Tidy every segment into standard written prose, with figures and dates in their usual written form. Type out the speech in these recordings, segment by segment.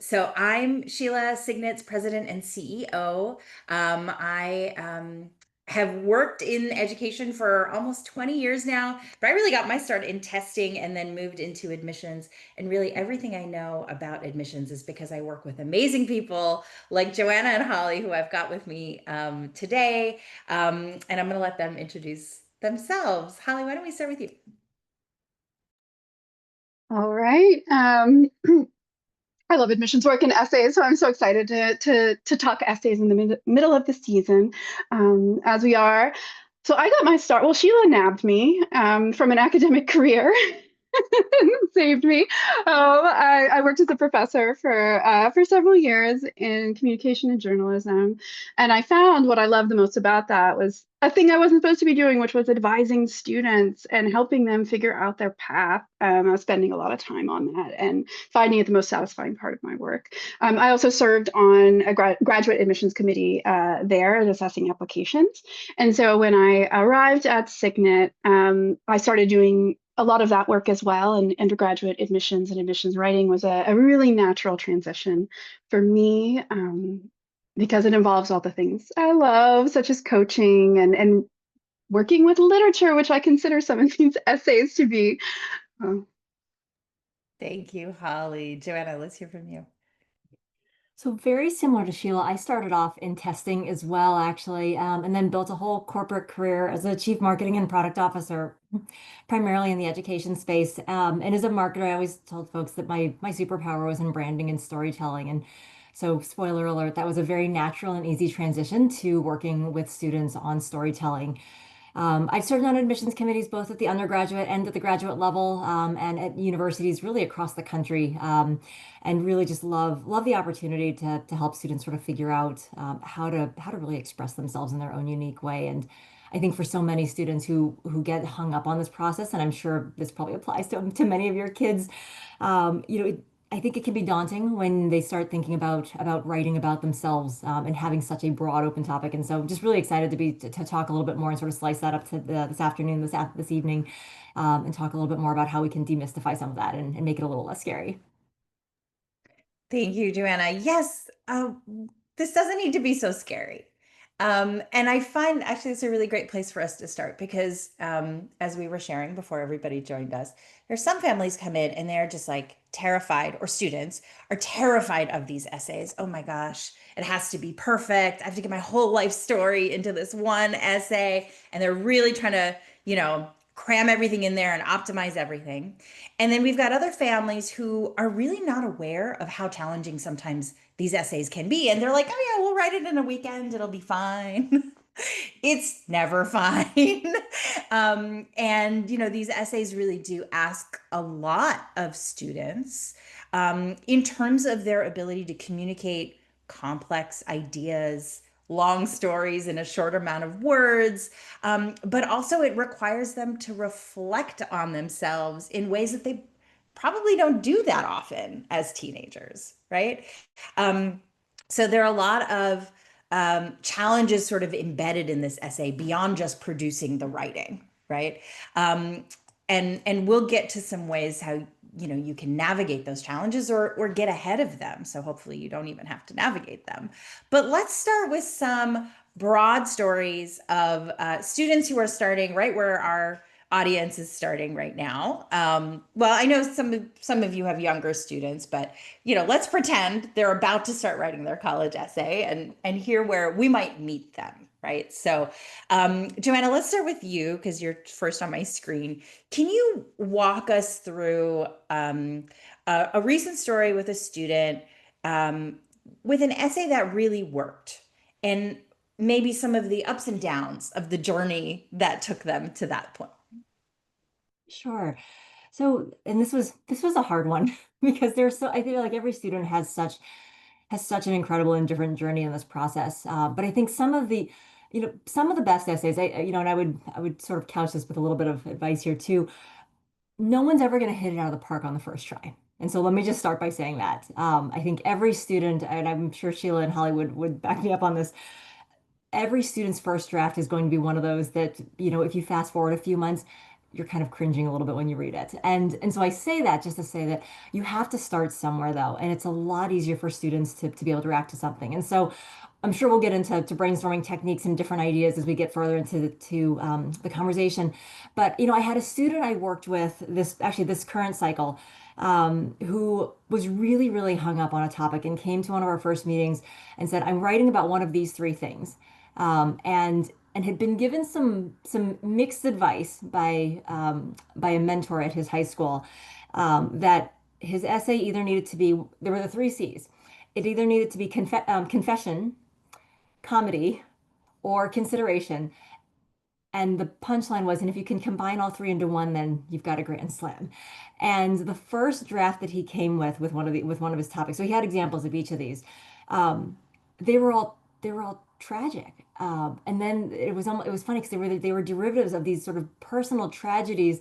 So I'm Sheila Signet's president and CEO. I have worked in education for almost 20 years now, but I really got my start in testing and then moved into admissions. And really, everything I know about admissions is because I work with amazing people like Joanna and Holly, who I've got with me today. And I'm going to let them introduce themselves. Holly, why don't we start with you? All right. I love admissions work and essays, so I'm so excited to talk essays in the middle of the season, as we are. So I got my start. Well, Sheila nabbed me from an academic career. Saved me. I worked as a professor for several years in communication and journalism, and I found what I loved the most about that was a thing I wasn't supposed to be doing, which was advising students and helping them figure out their path. I was spending a lot of time on that and finding it the most satisfying part of my work. I also served on a graduate admissions committee there, assessing applications. And so when I arrived at Signet, I started doing a lot of that work as well. And undergraduate admissions and admissions writing was a really natural transition for me, because it involves all the things I love, such as coaching and working with literature, which I consider some of these essays to be. Um, Thank you, Holly. Joanna, let's hear from you. So very similar to Sheila, I started off in testing as well, actually, and then built a whole corporate career as a chief marketing and product officer, primarily in the education space. And as a marketer, I always told folks that my superpower was in branding and storytelling. And so, spoiler alert, that was a very natural and easy transition to working with students on storytelling. I've served on admissions committees both at the undergraduate and at the graduate level, and at universities really across the country, and really just love the opportunity to help students sort of figure out how to really express themselves in their own unique way. And I think for so many students who get hung up on this process, and I'm sure this probably applies to many of your kids, I think it can be daunting when they start thinking about writing about themselves, and having such a broad open topic. And so just really excited to talk a little bit more and sort of slice that up to this afternoon, this evening, and talk a little bit more about how we can demystify some of that and make it a little less scary. Thank you, Joanna. Yes, this doesn't need to be so scary. And I find actually it's a really great place for us to start because as we were sharing before everybody joined us, there's some families come in and they're just like terrified, or students are terrified of these essays. Oh my gosh, it has to be perfect. I have to get my whole life story into this one essay. And they're really trying to, cram everything in there and optimize everything. And then we've got other families who are really not aware of how challenging sometimes these essays can be. And they're like, oh, yeah, we'll write it in a weekend. It'll be fine. It's never fine. And these essays really do ask a lot of students in terms of their ability to communicate complex ideas, long stories in a short amount of words. But also, it requires them to reflect on themselves in ways that they probably don't do that often as teenagers, right? Um, so there are a lot of challenges sort of embedded in this essay beyond just producing the writing, right? Um, and we'll get to some ways how you can navigate those challenges or get ahead of them. So hopefully you don't even have to navigate them. But let's start with some broad stories of students who are starting right where our audience is starting right now. Well, I know some of you have younger students, but let's pretend they're about to start writing their college essay and hear where we might meet them, right? So, Joanna, let's start with you because you're first on my screen. Can you walk us through a recent story with a student with an essay that really worked, and maybe some of the ups and downs of the journey that took them to that point? Sure. So, and this was a hard one because I feel like every student has such an incredible and different journey in this process. But I think some of the best essays, and I would sort of couch this with a little bit of advice here too. No one's ever going to hit it out of the park on the first try. And so let me just start by saying that. I think every student, and I'm sure Sheila and Hollywood would back me up on this, every student's first draft is going to be one of those that, if you fast forward a few months, you're kind of cringing a little bit when you read it. And so I say that just to say that you have to start somewhere though, and it's a lot easier for students to be able to react to something. And so I'm sure we'll get into brainstorming techniques and different ideas as we get further into the conversation. But I had a student I worked with this current cycle, who was really, really hung up on a topic and came to one of our first meetings and said, "I'm writing about one of these three things," and had been given some mixed advice by a mentor at his high school, that his essay either needed to be, there were the three C's. It either needed to be confession, comedy, or consideration. And the punchline was, and if you can combine all three into one, then you've got a grand slam. And the first draft that he came with one of his topics, so he had examples of each of these. Um, they were all tragic. And then it was funny because they were derivatives of these sort of personal tragedies,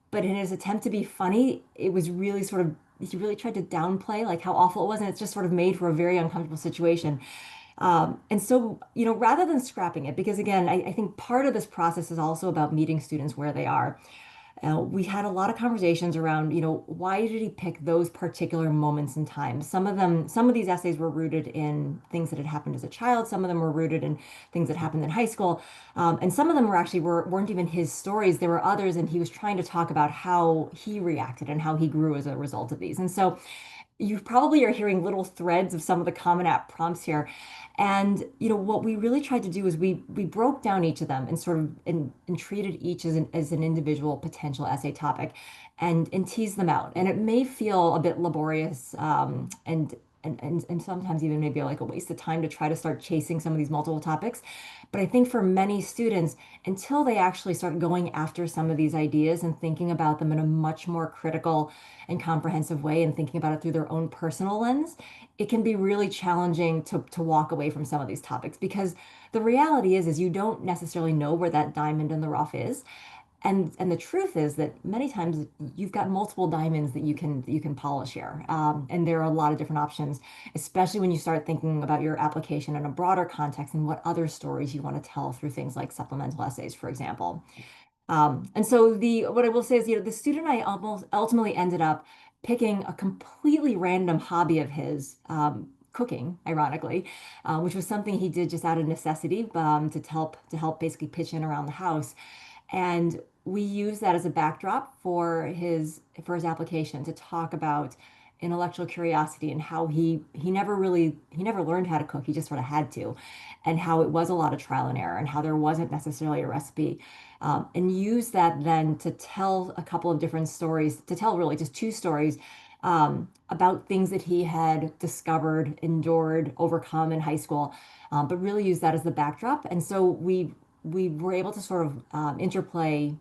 but in his attempt to be funny, it was really sort of, he really tried to downplay like how awful it was, and it's just sort of made for a very uncomfortable situation. And so, rather than scrapping it, because again, I think part of this process is also about meeting students where they are. We had a lot of conversations around, why did he pick those particular moments in time? Some of these essays were rooted in things that had happened as a child. Some of them were rooted in things that happened in high school. And some of them weren't even his stories. There were others, and he was trying to talk about how he reacted and how he grew as a result of these. And so you probably are hearing little threads of some of the Common App prompts here. And what we really tried to do is we broke down each of them and sort of and treated each as an individual potential essay topic, and teased them out. And it may feel a bit laborious, and sometimes even maybe like a waste of time to try to start chasing some of these multiple topics. But I think for many students, until they actually start going after some of these ideas and thinking about them in a much more critical and comprehensive way and thinking about it through their own personal lens, it can be really challenging to walk away from some of these topics, because the reality is you don't necessarily know where that diamond in the rough is. And the truth is that many times you've got multiple diamonds that you can polish here, and there are a lot of different options, especially when you start thinking about your application in a broader context and what other stories you want to tell through things like supplemental essays, for example. And so what I will say is, the student I almost ultimately ended up picking a completely random hobby of his, cooking, ironically, which was something he did just out of necessity, to help basically pitch in around the house. And we use that as a backdrop for his application, to talk about intellectual curiosity and how he never learned how to cook. He just sort of had to, and how it was a lot of trial and error, and how there wasn't necessarily a recipe. And use that then to tell a couple of different stories, to tell really just two stories, about things that he had discovered, endured, overcome in high school, but really use that as the backdrop. And so we were able to sort of, interplay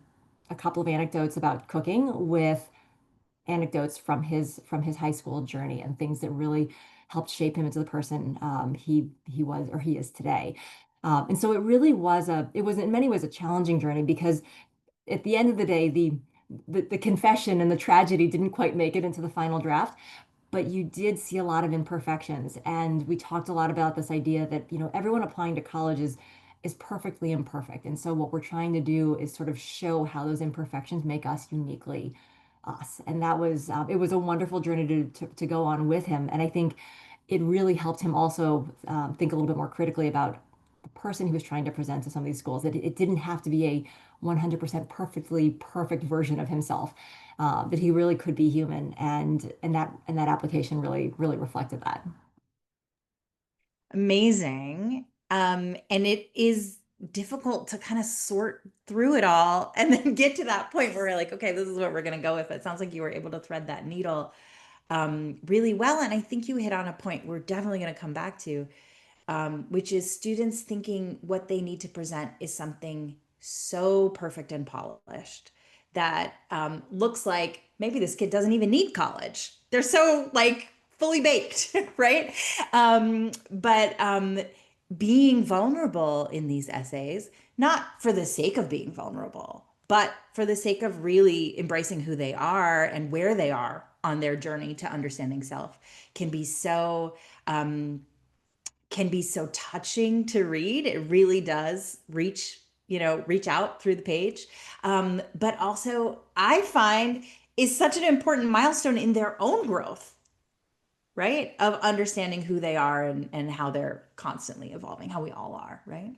a couple of anecdotes about cooking with anecdotes from his high school journey, and things that really helped shape him into the person, he was, or he is today. And so it was in many ways a challenging journey, because at the end of the day, the confession and the tragedy didn't quite make it into the final draft, but you did see a lot of imperfections. And we talked a lot about this idea that, everyone applying to college is perfectly imperfect. And so what we're trying to do is sort of show how those imperfections make us uniquely us. And it was a wonderful journey to go on with him. And I think it really helped him also, think a little bit more critically about the person he was trying to present to some of these schools, that it didn't have to be a 100% perfectly perfect version of himself, that he really could be human. And that application really, really reflected that. Amazing. And it is difficult to kind of sort through it all and then get to that point where we're like, okay, this is what we're going to go with. It sounds like you were able to thread that needle really well. And I think you hit on a point we're definitely going to come back to, which is students thinking what they need to present is something so perfect and polished that looks like maybe this kid doesn't even need college. They're so like fully baked, right? But being vulnerable in these essays, not for the sake of being vulnerable, but for the sake of really embracing who they are and where they are on their journey to understanding self, can be so touching to read. It really does reach, reach out through the page. But also I find is such an important milestone in their own growth, right? Of understanding who they are and how they're constantly evolving, how we all are, right?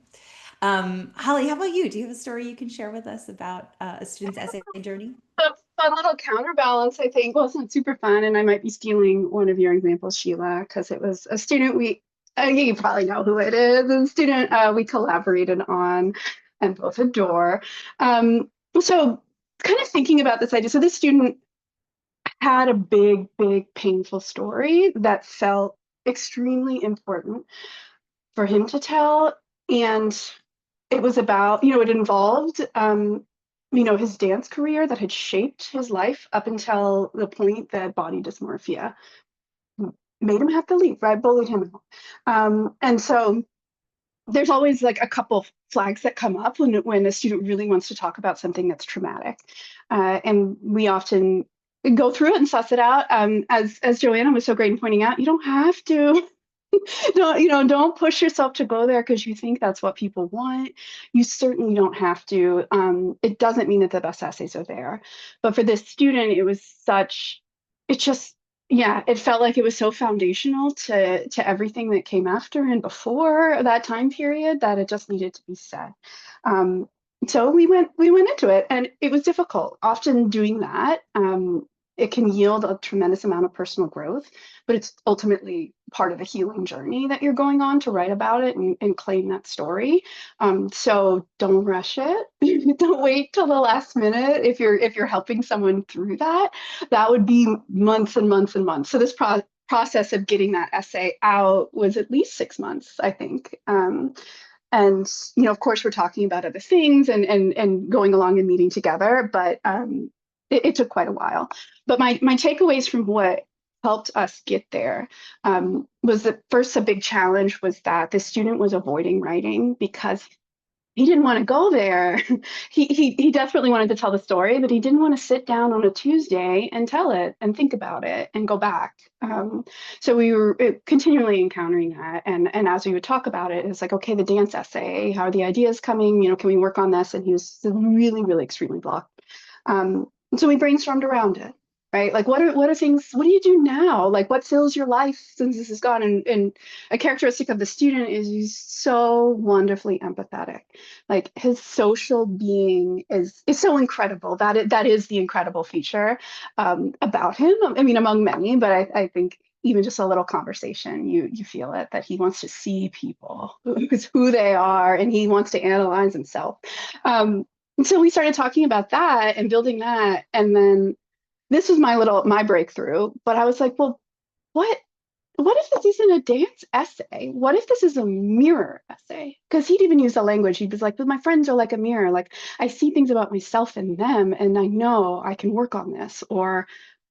Holly, how about you? Do you have a story you can share with us about a student's essay journey? A fun little counterbalance, I think, wasn't super fun, and I might be stealing one of your examples, Sheila, because it was a student I think you probably know who it is, a student we collaborated on and both adore. So kind of thinking about this idea, so this student had a big, big, painful story that felt extremely important for him to tell. And it was about, it involved, his dance career that had shaped his life up until the point that body dysmorphia made him have to leave, right? Bullied him out. And so there's always like a couple flags that come up when a student really wants to talk about something that's traumatic. And we often go through it and suss it out. As Joanna was so great in pointing out, you don't have to don't push yourself to go there because you think that's what people want. You certainly don't have to. It doesn't mean that the best essays are there. But for this student, it just, yeah, it felt like it was so foundational to everything that came after and before that time period that it just needed to be said. Um, so we went into it, and it was difficult. Often doing that, it can yield a tremendous amount of personal growth, but it's ultimately part of the healing journey that you're going on to write about it and claim that story. So don't rush it. Don't wait till the last minute if you're helping someone through that. That would be months and months and months. So this process of getting that essay out was at least 6 months, I think. And of course, we're talking about other things and going along and meeting together, but it took quite a while. But my takeaways from what helped us get there was that first, a big challenge was that the student was avoiding writing because he didn't want to go there. He desperately wanted to tell the story, but he didn't want to sit down on a Tuesday and tell it and think about it and go back. So we were continually encountering that, and as we would talk about it, it's like, okay, the dance essay, how are the ideas coming? Can we work on this? And he was really, really extremely blocked. So we brainstormed around it, right? Like, what are things? What do you do now? Like, what fills your life since this is gone? And a characteristic of the student is he's so wonderfully empathetic. Like his social being is so incredible. That is the incredible feature about him. I mean, among many, but I think even just a little conversation, you feel it, that he wants to see people who they are, and he wants to analyze himself. And so we started talking about that and building that, and then this was my breakthrough. But I was like, well, what if this isn't a dance essay? What if this is a mirror essay? Because he'd even use the language. He was like, but my friends are like a mirror. Like I see things about myself in them, and I know I can work on this, or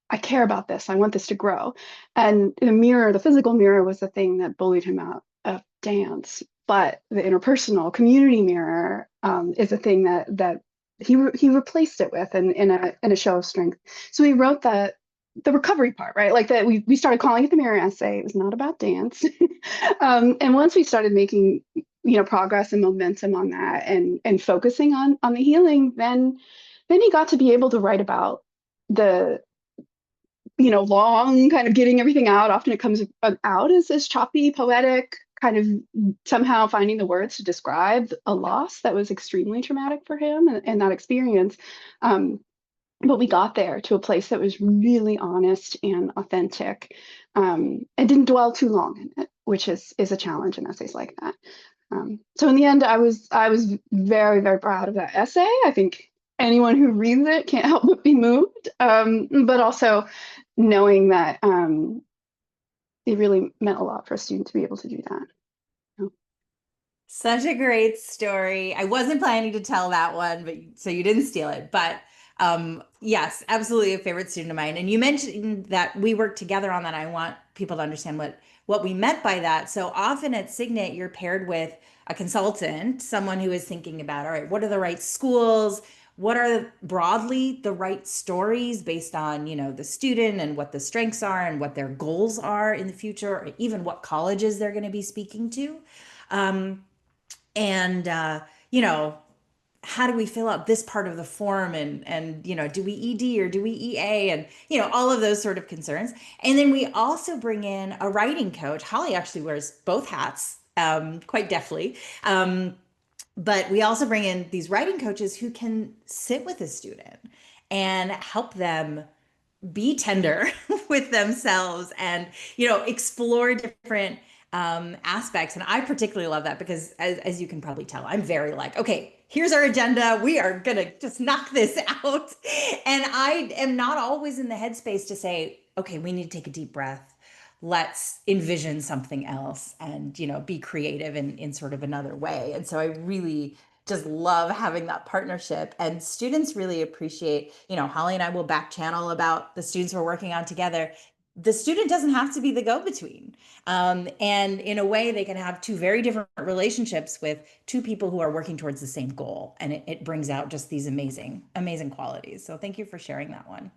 I care about this. I want this to grow. And the mirror, the physical mirror, was the thing that bullied him out of dance. But the interpersonal community mirror is a thing that he replaced it with in a show of strength. So he wrote the recovery part, right? Like that we started calling it the mirror essay. It was not about dance. And once we started making progress and momentum on that and focusing on the healing, then he got to be able to write about the long kind of getting everything out. Often it comes out as choppy, poetic, kind of somehow finding the words to describe a loss that was extremely traumatic for him and that experience. But we got there to a place that was really honest and authentic, and didn't dwell too long in it, which is a challenge in essays like that. So in the end, I was very, very proud of that essay. I think anyone who reads it can't help but be moved, but also knowing that it really meant a lot for a student to be able to do that. Such a great story. I wasn't planning to tell that one, but so you didn't steal it. But yes, absolutely a favorite student of mine. And you mentioned that we worked together on that. I want people to understand what we meant by that. So often at Signet, you're paired with a consultant, someone who is thinking about, all right, what are the right schools? What are broadly the right stories based on, the student and what the strengths are and what their goals are in the future, or even what colleges they're going to be speaking to. And, how do we fill out this part of the form, and do we ED or do we EA, and all of those sort of concerns. And then we also bring in a writing coach. Holly actually wears both hats quite deftly. But we also bring in these writing coaches who can sit with a student and help them be tender with themselves, and explore different aspects. And I particularly love that because, as you can probably tell, I'm very like, okay, here's our agenda, we are gonna just knock this out. And I am not always in the headspace to say, okay, we need to take a deep breath, let's envision something else, and be creative in sort of another way. And so I really just love having that partnership, and students really appreciate, Holly and I will back channel about the students we're working on together. The student doesn't have to be the go-between, and in a way they can have two very different relationships with two people who are working towards the same goal, and it brings out just these amazing qualities. So thank you for sharing that one.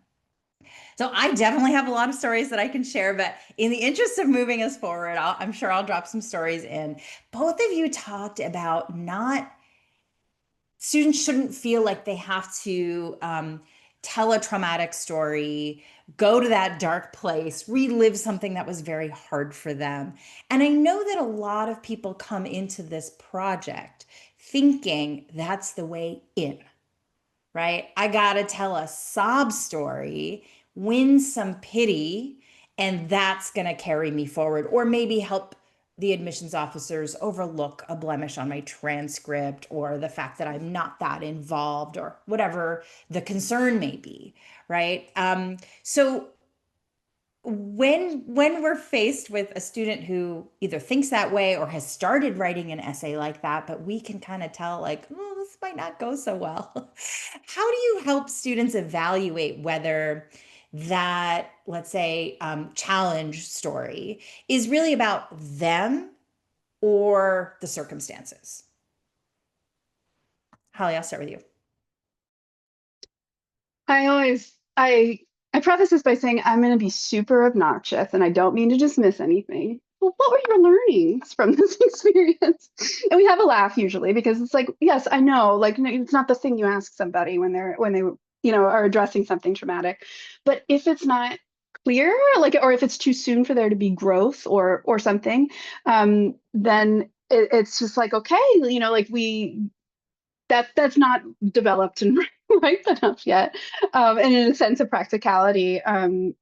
So I definitely have a lot of stories that I can share, but in the interest of moving us forward, I'm sure I'll drop some stories in. Both of you talked about not students shouldn't feel like they have to tell a traumatic story, go to that dark place, relive something that was very hard for them. And I know that a lot of people come into this project thinking that's the way in, right? I gotta tell a sob story, win some pity, and that's gonna carry me forward, or maybe help the admissions officers overlook a blemish on my transcript, or the fact that I'm not that involved, or whatever the concern may be, right? So when we're faced with a student who either thinks that way or has started writing an essay like that, but we can kind of tell like, oh, this might not go so well. How do you help students evaluate whether that, let's say, challenge story is really about them or the circumstances? Holly, I'll start with you. I always I preface this by saying I'm going to be super obnoxious and I don't mean to dismiss anything. Well, what were your learnings from this experience? And we have a laugh usually because it's like, yes, I know, like no, it's not the thing you ask somebody when they are addressing something traumatic. But if it's not clear, like or if it's too soon for there to be growth or something, then it's just like okay, like that's not developed and ripe enough yet. And in a sense of practicality,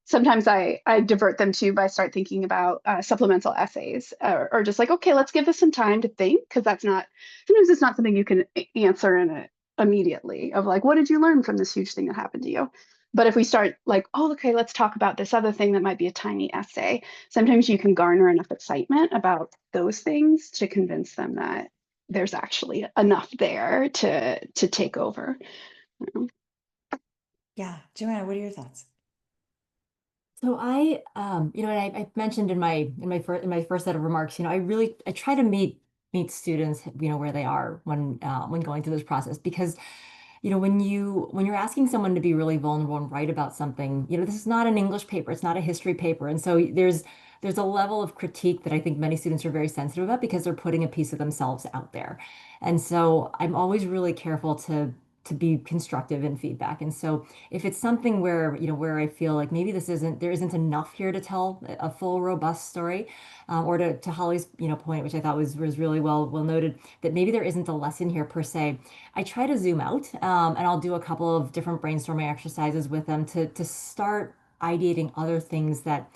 sometimes I divert them to by start thinking about supplemental essays or just like, okay, let's give this some time to think because sometimes it's not something you can answer immediately of like, what did you learn from this huge thing that happened to you? But if we start like, oh, okay, let's talk about this other thing that might be a tiny essay, sometimes you can garner enough excitement about those things to convince them that there's actually enough there to take over. Yeah, Joanna, what are your thoughts? So and I mentioned in my first set of remarks, I try to meet students, where they are when going through this process because, when you're asking someone to be really vulnerable and write about something, this is not an English paper, it's not a history paper, and so there's a level of critique that I think many students are very sensitive about because they're putting a piece of themselves out there, and so I'm always really careful to be constructive in feedback. And so if it's something where I feel like maybe there isn't enough here to tell a full robust story, or to Holly's, point, which I thought was really well noted, that maybe there isn't a lesson here per se. I try to zoom out, and I'll do a couple of different brainstorming exercises with them to start ideating other things that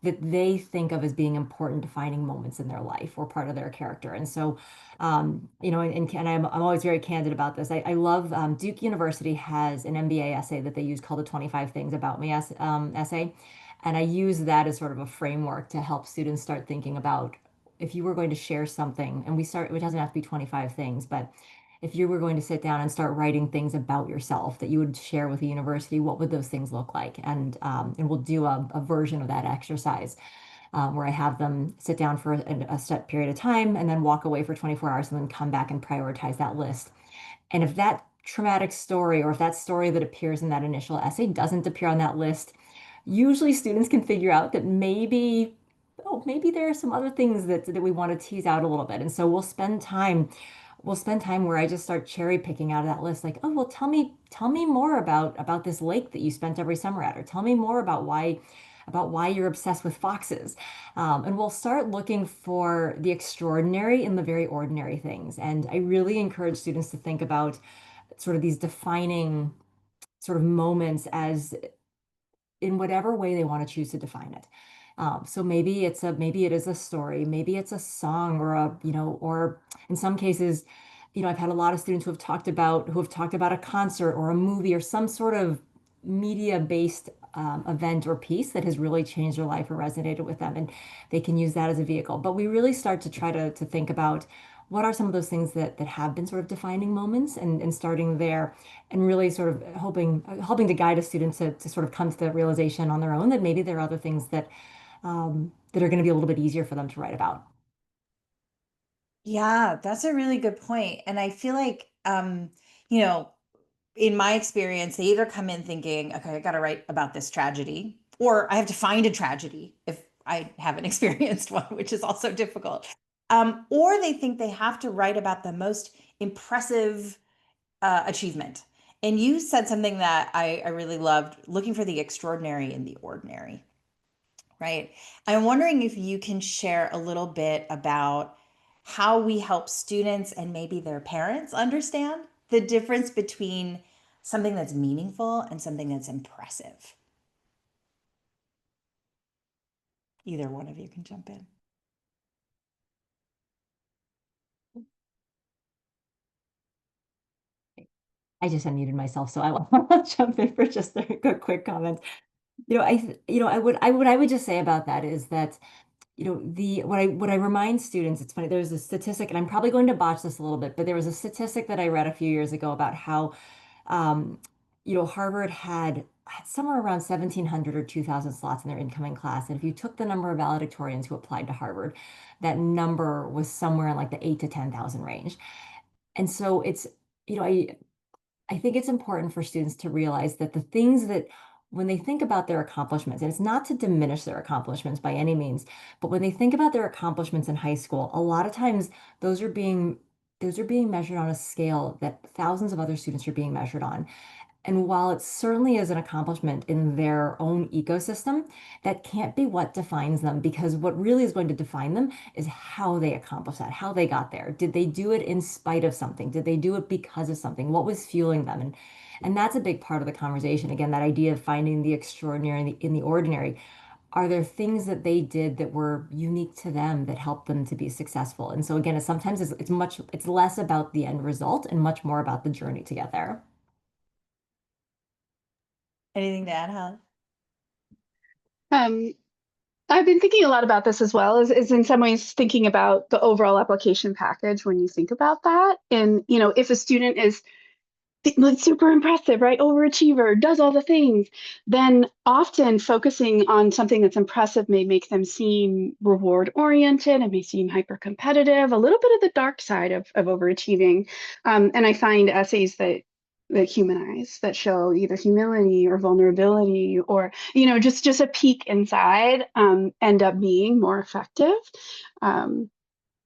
they think of as being important defining moments in their life or part of their character. And so, and I'm always very candid about this. I love Duke University has an MBA essay that they use called the 25 Things About Me essay. And I use that as sort of a framework to help students start thinking about if you were going to share something, and it doesn't have to be 25 things, but if you were going to sit down and start writing things about yourself that you would share with the university, what would those things look like? And we'll do a version of that exercise where I have them sit down for a set period of time and then walk away for 24 hours and then come back and prioritize that list. And if that traumatic story or if that story that appears in that initial essay doesn't appear on that list, usually students can figure out that maybe there are some other things that we want to tease out a little bit. And so we'll spend time we'll spend time where I just start cherry picking out of that list, like, oh, well, tell me more about this lake that you spent every summer at, or tell me more about why you're obsessed with foxes. And we'll start looking for the extraordinary in the very ordinary things. And I really encourage students to think about sort of these defining sort of moments as in whatever way they want to choose to define it. So maybe it is a story, maybe it's a song or or in some cases, I've had a lot of students who have talked about a concert or a movie or some sort of media-based event or piece that has really changed their life or resonated with them, and they can use that as a vehicle. But we really start to try to think about what are some of those things that have been sort of defining moments, and starting there and really sort of helping to guide a student to sort of come to the realization on their own that maybe there are other things that are going to be a little bit easier for them to write about. Yeah, that's a really good point. And I feel like, you know, in my experience, they either come in thinking, okay, I got to write about this tragedy, or I have to find a tragedy if I haven't experienced one, which is also difficult. Or they think they have to write about the most impressive achievement. And you said something that I really loved, looking for the extraordinary in the ordinary, right? I'm wondering if you can share a little bit about how we help students and maybe their parents understand the difference between something that's meaningful and something that's impressive. Either one of you can jump in. I just unmuted myself, so I will jump in for just a quick comment. What I would just say about that is that, the what I remind students, it's funny, there's a statistic, and I'm probably going to botch this a little bit, but there was a statistic that I read a few years ago about how, um, Harvard had somewhere around 1,700 or 2,000 slots in their incoming class. And if you took the number of valedictorians who applied to Harvard, that number was somewhere in like the 8 to 10,000 range. And so you know, I think it's important for students to realize that the things that when they think about their accomplishments, and it's not to diminish their accomplishments by any means, but when they think about their accomplishments in high school, a lot of times those are being those are being measured on a scale that thousands of other students are being measured on. And while it certainly is an accomplishment in their own ecosystem, that can't be what defines them, because what really is going to define them is how they accomplished that, how they got there. Did they do it in spite of something? Did they do it because of something? What was fueling them? And that's a big part of the conversation. Again, that idea of finding the extraordinary in the ordinary. Are there things that they did that were unique to them that helped them to be successful? And so again, sometimes it's less about the end result and much more about the journey to get there. Anything to add, Holly? Um, I've been thinking a lot about this as well, is in some ways thinking about the overall application package when you think about that. And, if a student is like super impressive, right? Overachiever, does all the things, then often focusing on something that's impressive may make them seem reward oriented and may seem hyper competitive, a little bit of the dark side of overachieving. And I find essays that humanize, that show either humility or vulnerability, or just a peek inside, end up being more effective. Um,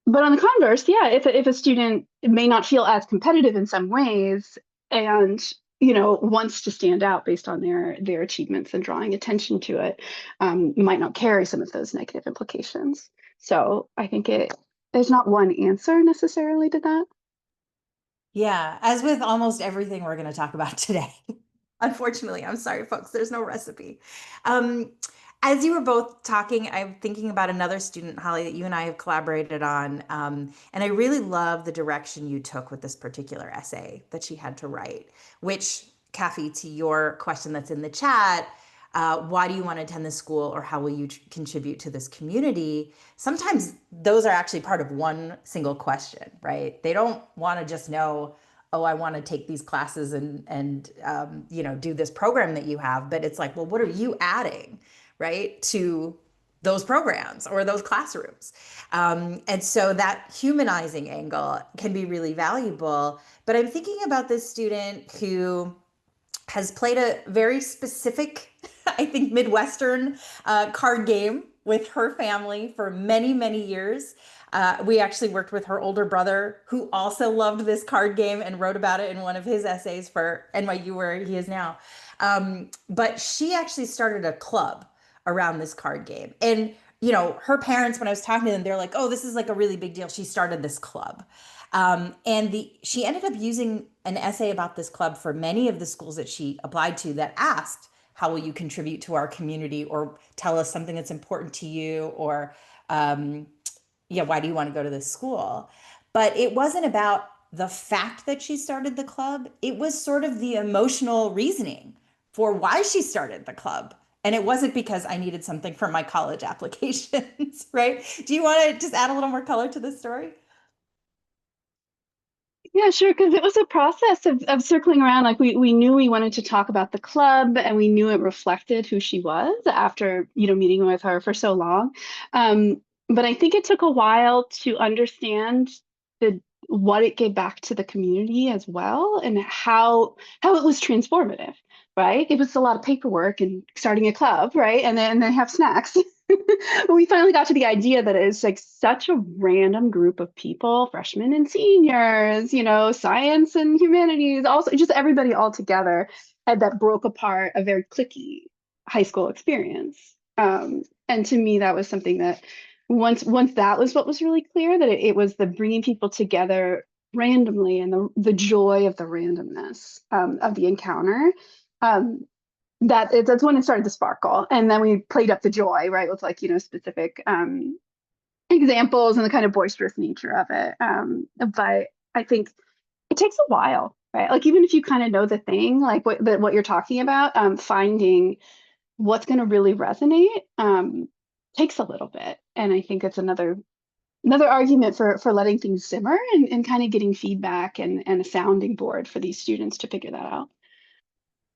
but on the converse, yeah, if a student may not feel as competitive in some ways, and wants to stand out based on their achievements and drawing attention to it, might not carry some of those negative implications. So I think there's not one answer necessarily to that. Yeah, as with almost everything we're going to talk about today. Unfortunately, I'm sorry, folks, there's no recipe. Um, as you were both talking, I'm thinking about another student, Holly, that you and I have collaborated on. And I really love the direction you took with this particular essay that she had to write, which, Kathy, to your question that's in the chat, why do you want to attend this school, or how will you contribute to this community? Sometimes those are actually part of one single question, right? They don't want to just know, oh, I want to take these classes and do this program that you have, but it's like, well, what are you adding, right, to those programs or those classrooms? And so that humanizing angle can be really valuable. But I'm thinking about this student who has played a very specific, I think, Midwestern card game with her family for many, many years. We actually worked with her older brother, who also loved this card game and wrote about it in one of his essays for NYU, where he is now. But she actually started a club around this card game. And, her parents, when I was talking to them, they're like, oh, this is like a really big deal. She started this club. And she ended up using an essay about this club for many of the schools that she applied to that asked, how will you contribute to our community, or tell us something that's important to you, or yeah, why do you want to go to this school? But it wasn't about the fact that she started the club. It was sort of the emotional reasoning for why she started the club. And it wasn't because I needed something for my college applications, right? Do you want to just add a little more color to this story? Yeah, sure. Because it was a process of circling around. Like we knew we wanted to talk about the club, and we knew it reflected who she was after, meeting with her for so long. But I think it took a while to understand the what it gave back to the community as well, and how it was transformative, right? It was a lot of paperwork and starting a club, right? And then have snacks. We finally got to the idea that it's like such a random group of people, freshmen and seniors, science and humanities, also just everybody all together, and that broke apart a very cliquey high school experience. And to me, that was something that once that was what was really clear, that it was the bringing people together randomly, and the joy of the randomness of the encounter. Um, that's when it started to sparkle, and then we played up the joy, right, with like specific examples and the kind of boisterous nature of it. But I think it takes a while, right? Like even if you kind of know the thing, like what you're talking about, finding what's going to really resonate takes a little bit. And I think it's another argument for letting things simmer, and kind of getting feedback and a sounding board for these students to figure that out.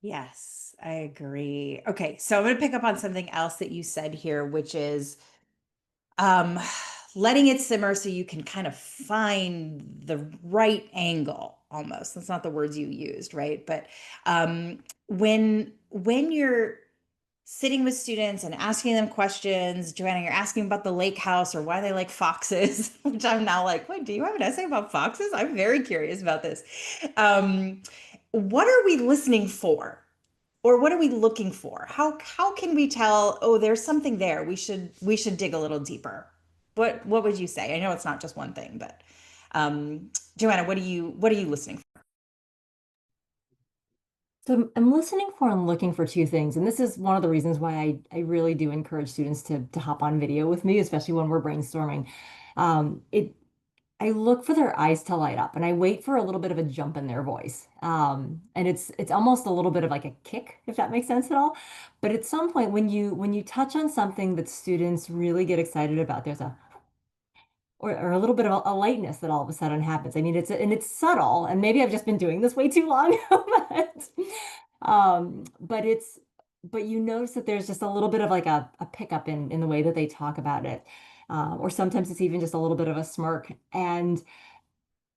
Yes, I agree. Okay, so I'm going to pick up on something else that you said here, which is um, letting it simmer so you can kind of find the right angle almost. That's not the words you used, right? But when you're sitting with students and asking them questions, Joanna, you're asking about the lake house or why they like foxes, which I'm now like, wait, do you have an essay about foxes? I'm very curious about this. Um, what are we listening for? Or what are we looking for? How can we tell, oh, there's something there. We should dig a little deeper. What would you say? I know it's not just one thing, but Joanna, what are you listening for? So I'm listening for and looking for two things. And this is one of the reasons why I really do encourage students to hop on video with me, especially when we're brainstorming. It I look for their eyes to light up, and I wait for a little bit of a jump in their voice. And it's almost a little bit of like a kick, if that makes sense at all. But at some point when you touch on something that students really get excited about, there's a or a little bit of a lightness that all of a sudden happens. I mean, it's subtle, and maybe I've just been doing this way too long, but but you notice that there's just a little bit of like a pickup in the way that they talk about it. Or sometimes it's even just a little bit of a smirk. And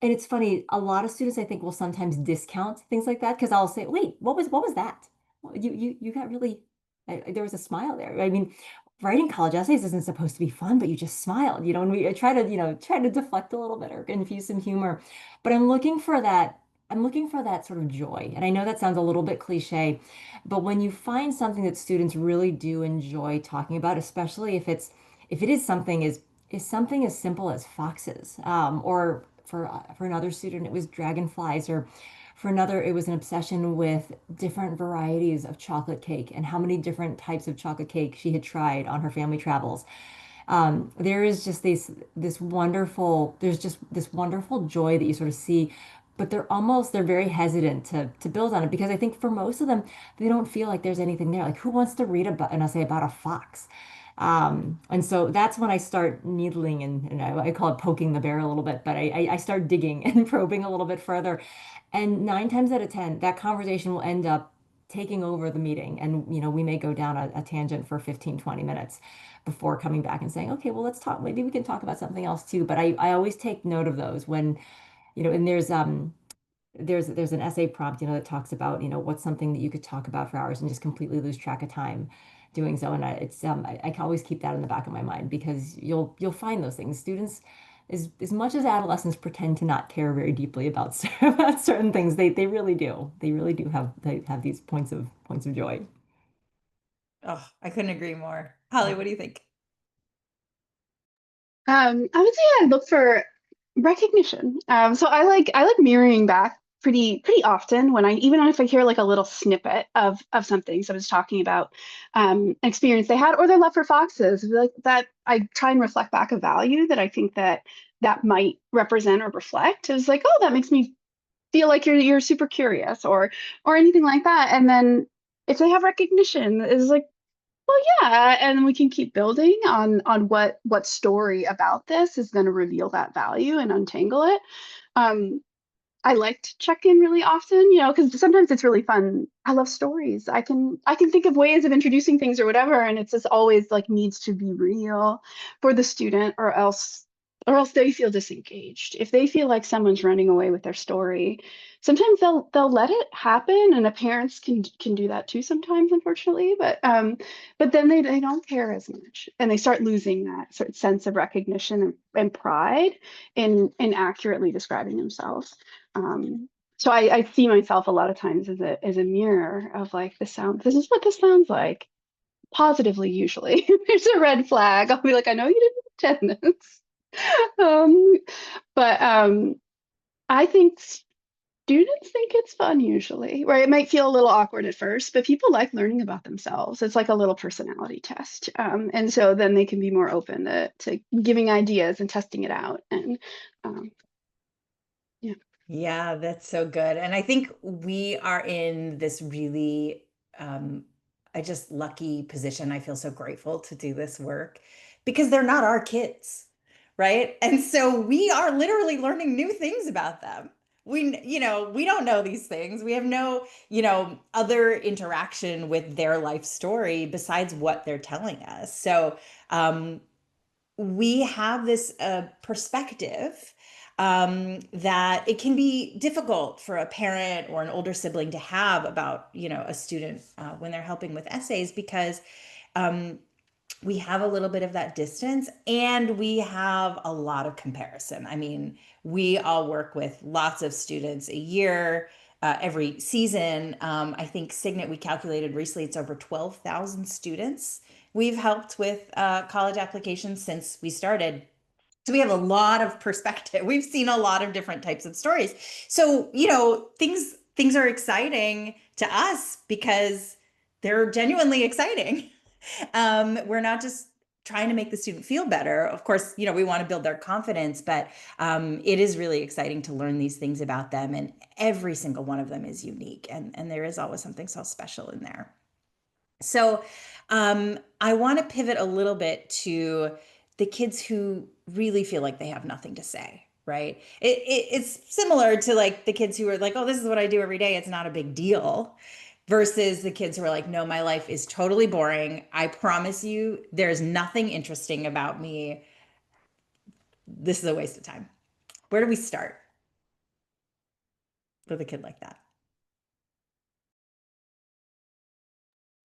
it's funny, a lot of students I think will sometimes discount things like that because I'll say, "Wait, what was that? Well, you got really there was a smile there." I mean, writing college essays isn't supposed to be fun, but you just smiled, and we I try to, try to deflect a little bit or infuse some humor. But I'm looking for that sort of joy. And I know that sounds a little bit cliche, but when you find something that students really do enjoy talking about, especially if it is something as simple as foxes, or for another student, it was dragonflies, or for another, it was an obsession with different varieties of chocolate cake and how many different types of chocolate cake she had tried on her family travels. There is just there's just this wonderful joy that you sort of see, but they're very hesitant to build on it because I think for most of them, they don't feel like there's anything there. Like who wants to read about an essay about a fox? And so that's when I start needling and I call it poking the bear a little bit, but I start digging and probing a little bit further. And 9 times out of 10, that conversation will end up taking over the meeting. And, we may go down a tangent for 15, 20 minutes before coming back and saying, okay, well, let's talk. Maybe we can talk about something else too. But I always take note of those when, and there's an essay prompt, that talks about, what's something that you could talk about for hours and just completely lose track of time. doing so. And I can always keep that in the back of my mind because you'll find those things. Students, as much as adolescents pretend to not care very deeply about, about certain things, they really do. They have these points of joy. Oh, I couldn't agree more. Holly, what do you think? I would say I look for recognition. So I like mirroring back pretty often when I even if I hear like a little snippet of something. So I was talking about an experience they had or their love for foxes. Like that, I try and reflect back a value that I think that might represent or reflect. It was like, oh, that makes me feel like you're super curious or anything like that. And then if they have recognition, it's like well, yeah, and then we can keep building on what story about this is going to reveal that value and untangle it. Um, I like to check in really often, because sometimes it's really fun. I love stories. I can think of ways of introducing things or whatever, and it's just always like needs to be real for the student, or else they feel disengaged. If they feel like someone's running away with their story, sometimes they'll let it happen, and the parents can do that too sometimes, unfortunately. But then they don't care as much, and they start losing that sort of sense of recognition and pride in accurately describing themselves. So I see myself a lot of times as a mirror of like this is what this sounds like. Positively, usually. If there's a red flag, I'll be like, I know you didn't intend this. Um, but I think students think it's fun usually, right? It might feel a little awkward at first, but people like learning about themselves. It's like a little personality test. And so then they can be more open to giving ideas and testing it out. And um, yeah. Yeah, that's so good. And I think we are in this really, I just lucky position. I feel so grateful to do this work because they're not our kids, right? And so we are literally learning new things about them. We don't know these things. We have no, other interaction with their life story besides what they're telling us. So, we have this perspective that it can be difficult for a parent or an older sibling to have about a student when they're helping with essays because um, we have a little bit of that distance and we have a lot of comparison. I mean, we all work with lots of students a year, every season. I think Signet, we calculated recently, it's over 12,000 students we've helped with college applications since we started. So we have a lot of perspective. We've seen a lot of different types of stories. So, things are exciting to us because they're genuinely exciting. We're not just trying to make the student feel better. Of course, we want to build their confidence, but it is really exciting to learn these things about them. And every single one of them is unique. And there is always something so special in there. So I want to pivot a little bit to the kids who really feel like they have nothing to say, right? It's similar to like the kids who are like, oh, this is what I do every day. It's not a big deal. Versus the kids who are like, no, my life is totally boring. I promise you, there's nothing interesting about me. This is a waste of time. Where do we start with a kid like that?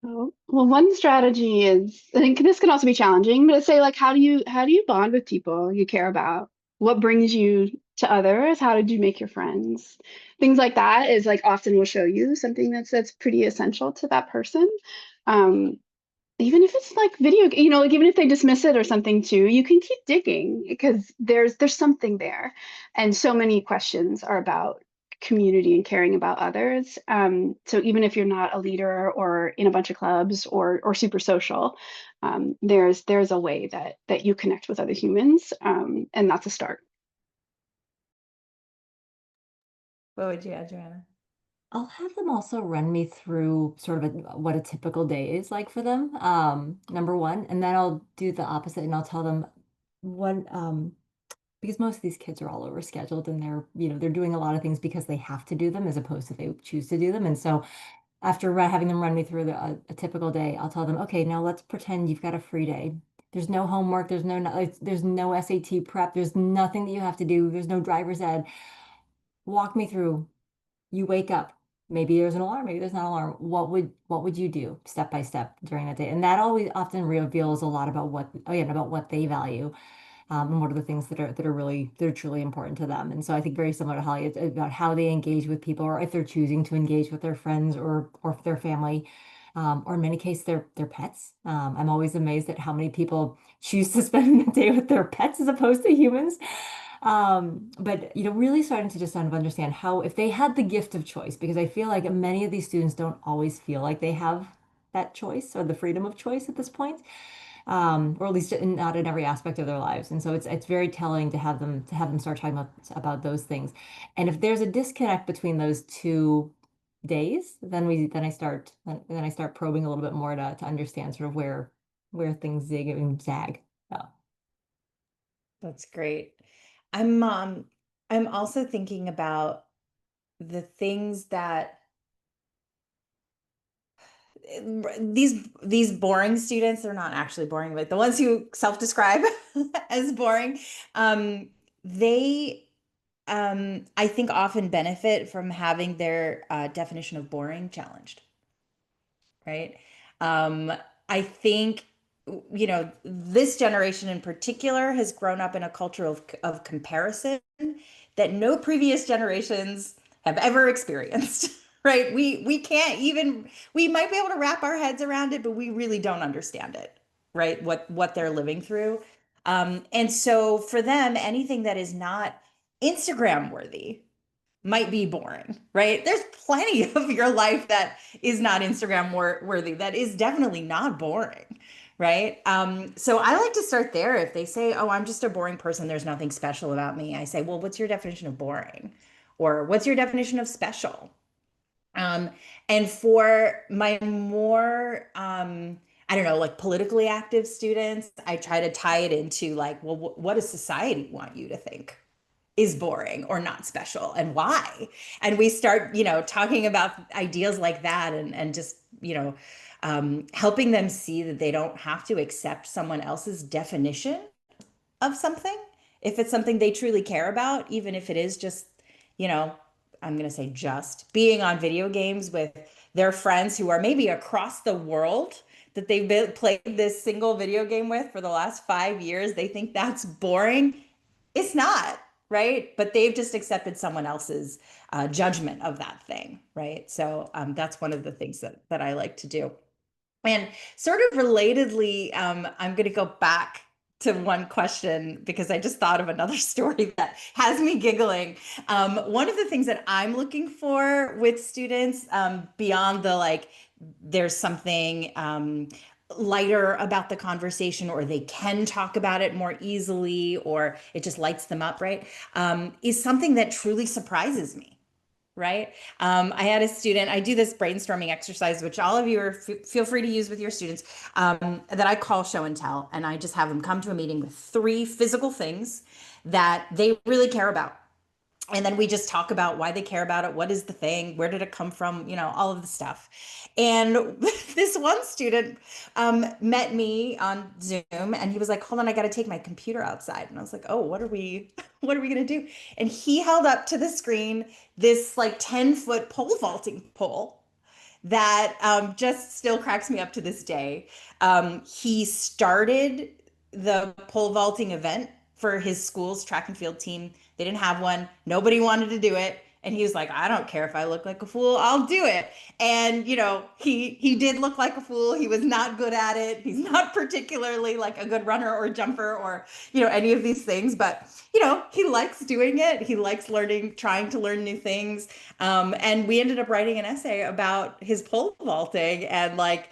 Oh, well, one strategy is, I think this can also be challenging, but say like, how do you bond with people you care about? What brings you to others? How did you make your friends? Things like that is like often will show you something that's pretty essential to that person. Um, Even if it's like video, like even if they dismiss it or something too, you can keep digging because there's something there. And so many questions are about community and caring about others. So even if you're not a leader or in a bunch of clubs or super social, there's a way that you connect with other humans, and that's a start. What would you add, Joanna? I'll have them also run me through sort of what a typical day is like for them, number one, and then I'll do the opposite and I'll tell them what, because most of these kids are all overscheduled and they're doing a lot of things because they have to do them as opposed to they choose to do them. And so after having them run me through a typical day, I'll tell them, okay, now let's pretend you've got a free day. There's no homework, there's no SAT prep, there's nothing that you have to do, there's no driver's ed. Walk me through. You wake up. maybe there's an alarm, maybe there's not an alarm. What would you do step by step during that day? And that always often reveals a lot about what, again, about what they value, and what are the things that are truly important to them. And so I think very similar to Holly, it's about how they engage with people, or if they're choosing to engage with their friends or their family, or in many cases their pets. I'm always amazed at how many people choose to spend the day with their pets as opposed to humans. But really starting to just kind of understand how, if they had the gift of choice, because I feel like many of these students don't always feel like they have that choice or the freedom of choice at this point, or at least not in every aspect of their lives. And so it's very telling to have them start talking about those things. And if there's a disconnect between those two days, then I start probing a little bit more to understand sort of where things zig and zag. So. That's great. I'm also thinking about the things that these boring students, they're not actually boring, but the ones who self-describe as boring, they I think often benefit from having their definition of boring challenged, right? Um, I think, this generation in particular has grown up in a culture of comparison that no previous generations have ever experienced, right? We can't even, we might be able to wrap our heads around it, but we really don't understand it, right? What they're living through. And so for them, anything that is not Instagram worthy might be boring, right? There's plenty of your life that is not Instagram worthy, that is definitely not boring, right? So I like to start there. If they say, oh, I'm just a boring person, there's nothing special about me, I say, well, what's your definition of boring? Or what's your definition of special? Um, and for my more, I don't know, like politically active students, I try to tie it into like, well, what does society want you to think is boring or not special and why? And we start, talking about ideas like that, and just, helping them see that they don't have to accept someone else's definition of something if it's something they truly care about, even if it is just, you know, I'm going to say just being on video games with their friends who are maybe across the world that they've played this single video game with for the last 5 years. They think that's boring. It's not, right? But they've just accepted someone else's judgment of that thing, right? So that's one of the things that I like to do. And sort of relatedly, I'm going to go back to one question because I just thought of another story that has me giggling. One of the things that I'm looking for with students, beyond the like, there's something lighter about the conversation, or they can talk about it more easily, or it just lights them up, right? Is something that truly surprises me, right? I had a student, I do this brainstorming exercise, which all of you feel free to use with your students, that I call show and tell. And I just have them come to a meeting with 3 physical things that they really care about. And then we just talk about why they care about it. What is the thing? Where did it come from? All of the stuff. And this one student met me on Zoom, and he was like, hold on, I got to take my computer outside. And I was like, oh, what are we, what are we going to do? And he held up to the screen this like 10-foot pole vaulting pole that just still cracks me up to this day. He started the pole vaulting event for his school's track and field team. They didn't have one. Nobody wanted to do it. And he was like, I don't care if I look like a fool, I'll do it. And he did look like a fool. He was not good at it. He's not particularly like a good runner or jumper or any of these things. But he likes doing it. He likes learning, trying to learn new things. And we ended up writing an essay about his pole vaulting and like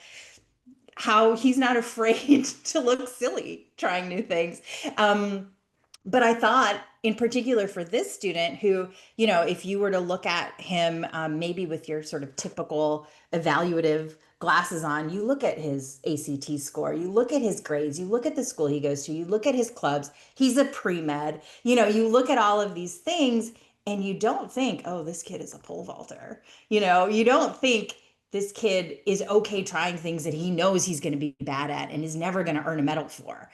how he's not afraid to look silly trying new things. But I thought, in particular for this student, who, if you were to look at him, maybe with your sort of typical evaluative glasses on, you look at his ACT score, you look at his grades, you look at the school he goes to, you look at his clubs, he's a pre-med, you look at all of these things and you don't think, oh, this kid is a pole vaulter. You don't think this kid is okay trying things that he knows he's going to be bad at and is never going to earn a medal for.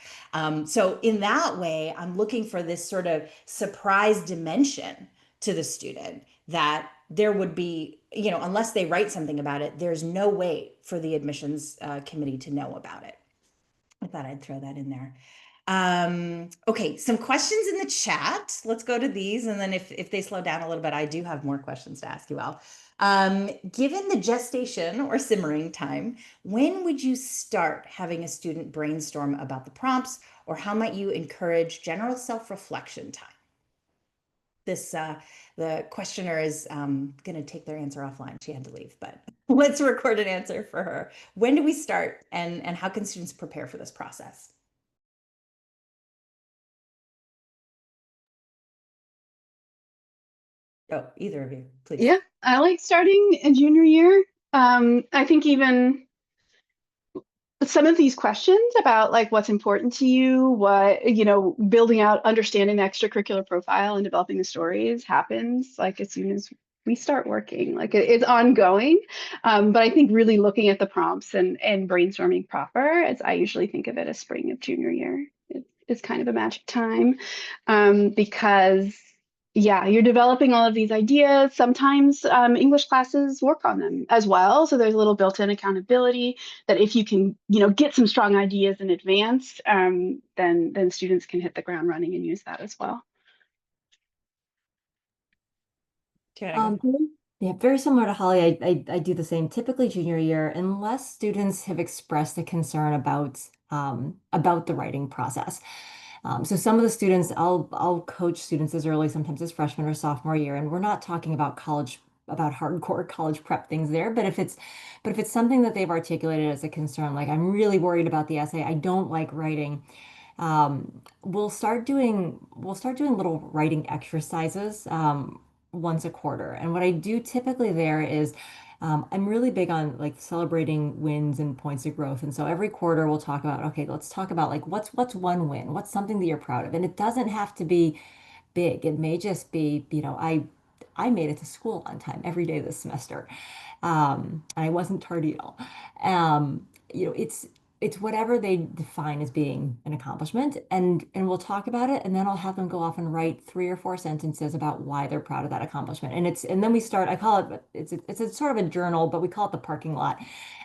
So in that way, I'm looking for this sort of surprise dimension to the student that there would be, unless they write something about it, there's no way for the admissions committee to know about it. I thought I'd throw that in there. Okay, some questions in the chat. Let's go to these, and then if they slow down a little bit, I do have more questions to ask you all. Given the gestation or simmering time, when would you start having a student brainstorm about the prompts, or how might you encourage general self-reflection time? This the questioner is going to take their answer offline. She had to leave, but let's record an answer for her. When do we start, and how can students prepare for this process? Oh, either of you, please. Yeah, I like starting in junior year. I think even some of these questions about like what's important to you, building out, understanding the extracurricular profile and developing the stories happens like as soon as we start working. Like it's ongoing. But I think really looking at the prompts and brainstorming proper, as I usually think of it as spring of junior year, it's kind of a magic time, because yeah, you're developing all of these ideas. Sometimes English classes work on them as well. So there's a little built-in accountability that if you can, get some strong ideas in advance, then students can hit the ground running and use that as well. Go? Yeah, very similar to Holly. I do the same. Typically junior year, unless students have expressed a concern about the writing process. So some of the students, I'll coach students as early, sometimes as freshman or sophomore year, and we're not talking about about hardcore college prep things there. But if it's something that they've articulated as a concern, like I'm really worried about the essay, I don't like writing. We'll start doing little writing exercises once a quarter. And what I do typically there is I'm really big on like celebrating wins and points of growth. And so every quarter we'll talk about, okay, let's talk about like what's one win? What's something that you're proud of? And it doesn't have to be big. It may just be, I made it to school on time every day this semester. I wasn't tardy at all. It's whatever they define as being an accomplishment, and we'll talk about it, and then I'll have them go off and write 3 or 4 sentences about why they're proud of that accomplishment. And then we start. I call it it's a sort of a journal, but we call it the parking lot,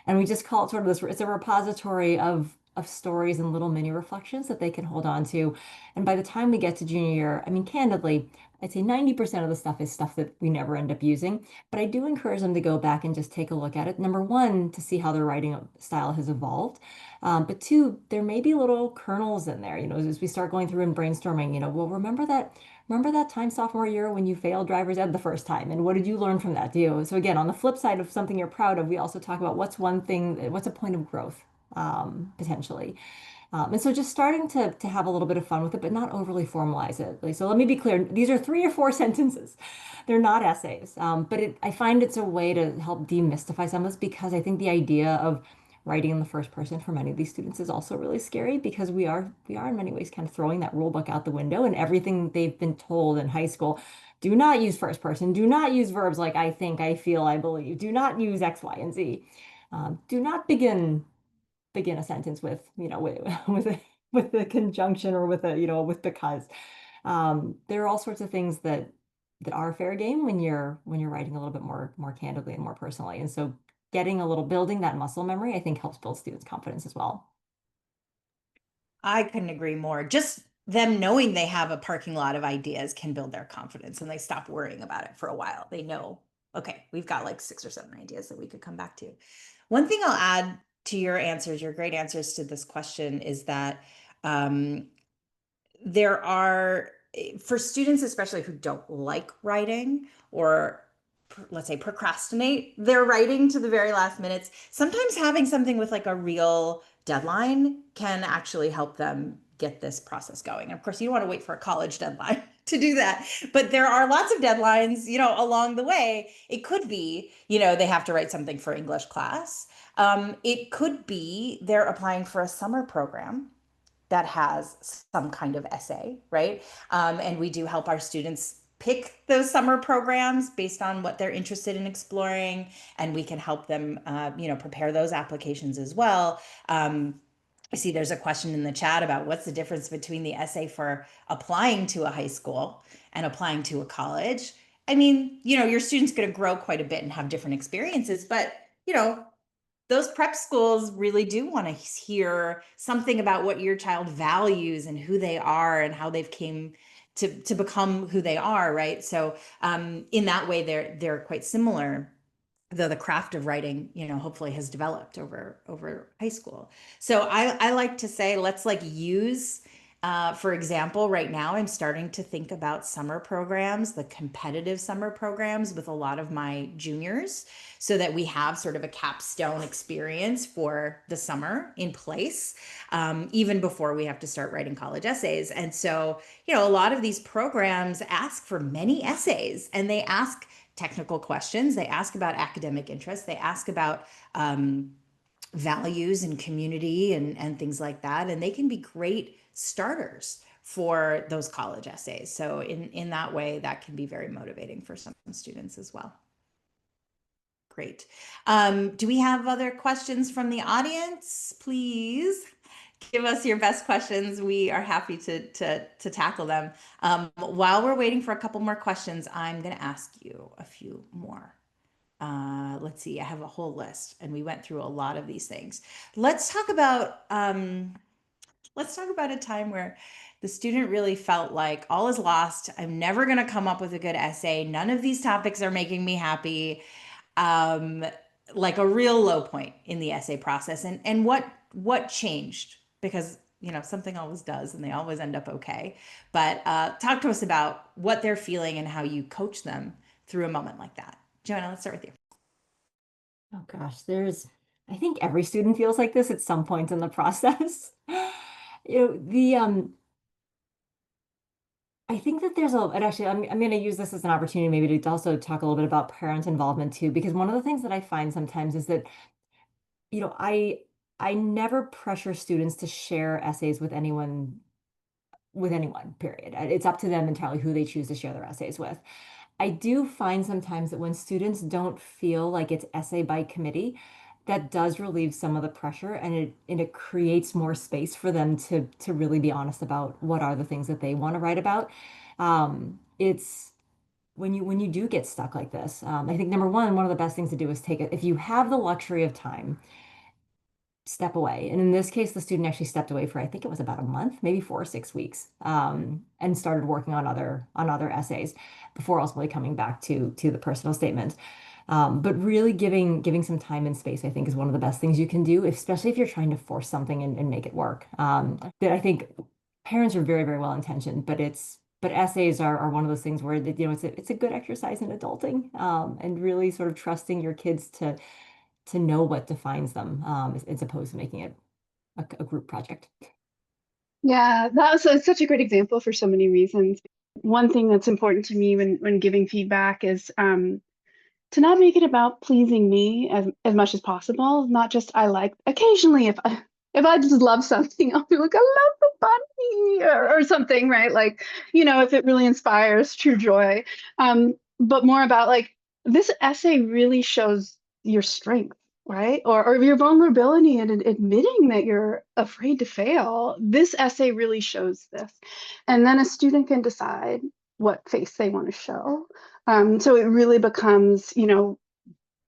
and we just call it sort of this. It's a repository of stories and little mini reflections that they can hold on to. And by the time we get to junior year, I mean, candidly, I'd say 90% of the stuff is stuff that we never end up using. But I do encourage them to go back and just take a look at it. Number one, to see how their writing style has evolved. But two, there may be little kernels in there, as we start going through and brainstorming, well, remember that time sophomore year when you failed driver's ed the first time, and what did you learn from that? So again, on the flip side of something you're proud of, we also talk about what's a point of growth, potentially. And so just starting to have a little bit of fun with it, but not overly formalize it. So let me be clear, these are 3 or 4 sentences. They're not essays. But I find it's a way to help demystify some of this, because I think the idea of writing in the first person for many of these students is also really scary, because we are in many ways kind of throwing that rule book out the window, and everything they've been told in high school. Do not use first person. Do not use verbs like I think, I feel, I believe. Do not use X, Y, and Z. Do not begin a sentence with, with a conjunction, or with because. There are all sorts of things that are fair game when you're writing a little bit more candidly and more personally. And so building that muscle memory, I think, helps build students' confidence as well. I couldn't agree more. Just them knowing they have a parking lot of ideas can build their confidence, and they stop worrying about it for a while. They know, okay, we've got like 6 or 7 ideas that we could come back to. One thing I'll add to your answers, your great answers to this question, is that um, there are, for students especially who don't like writing, or let's say procrastinate their writing to the very last minutes, sometimes having something with like a real deadline can actually help them get this process going. And of course, you don't want to wait for a college deadline to do that, but there are lots of deadlines, along the way. It could be, they have to write something for English class. It could be they're applying for a summer program that has some kind of essay, right? And we do help our students pick those summer programs based on what they're interested in exploring, and we can help them, prepare those applications as well. I see there's a question in the chat about what's the difference between the essay for applying to a high school and applying to a college. I mean, your student's going to grow quite a bit and have different experiences, but, those prep schools really do want to hear something about what your child values and who they are and how they've came to become who they are, right? So in that way, they're quite similar, though the craft of writing, hopefully has developed over high school. So I like to say, let's like use, for example, right now I'm starting to think about summer programs, the competitive summer programs with a lot of my juniors, so that we have sort of a capstone experience for the summer in place, even before we have to start writing college essays. And so, a lot of these programs ask for many essays, and they ask technical questions. They ask about academic interests. They ask about values and community and things like that. And they can be great starters for those college essays. So in that way, that can be very motivating for some students as well. Great. Do we have other questions from the audience? Please give us your best questions. We are happy to tackle them. While we're waiting for a couple more questions, I'm going to ask you a few more. Let's see, I have a whole list, and we went through a lot of these things. Let's talk about a time where the student really felt like all is lost. I'm never going to come up with a good essay. None of these topics are making me happy. Um, like a real low point in the essay process, and what changed, because something always does, and they always end up okay. But talk to us about what they're feeling and how you coach them through a moment like that. Joanna, let's start with you. Oh gosh, I think every student feels like this at some point in the process. I think that and actually, I'm going to use this as an opportunity maybe to also talk a little bit about parent involvement too, because one of the things that I find sometimes is that, you know, I, I never pressure students to share essays with anyone, period. It's up to them entirely who they choose to share their essays with. I do find sometimes that when students don't feel like it's essay by committee, that does relieve some of the pressure, and it creates more space for them to really be honest about what are the things that they want to write about. It's when you do get stuck like this, I think number one of the best things to do is take it if you have the luxury of time, step away. And in this case, the student actually stepped away for, I think it was about a month, maybe 4 or 6 weeks, and started working on other essays before ultimately coming back to the personal statement. But really giving some time and space, I think, is one of the best things you can do, especially if you're trying to force something and make it work. That I think parents are very, very well intentioned, but essays are one of those things where it's a good exercise in adulting, and really sort of trusting your kids to know what defines them, as opposed to making it a group project. Yeah, that was such a great example for so many reasons. One thing that's important to me when giving feedback is to not make it about pleasing me as much as possible. Not just I like occasionally if I just love something, I'll be like, I love the bunny or something, right? Like, if it really inspires true joy. But more about like this essay really shows your strength, right? Or your vulnerability and admitting that you're afraid to fail. This essay really shows this. And then a student can decide what face they want to show. So it really becomes,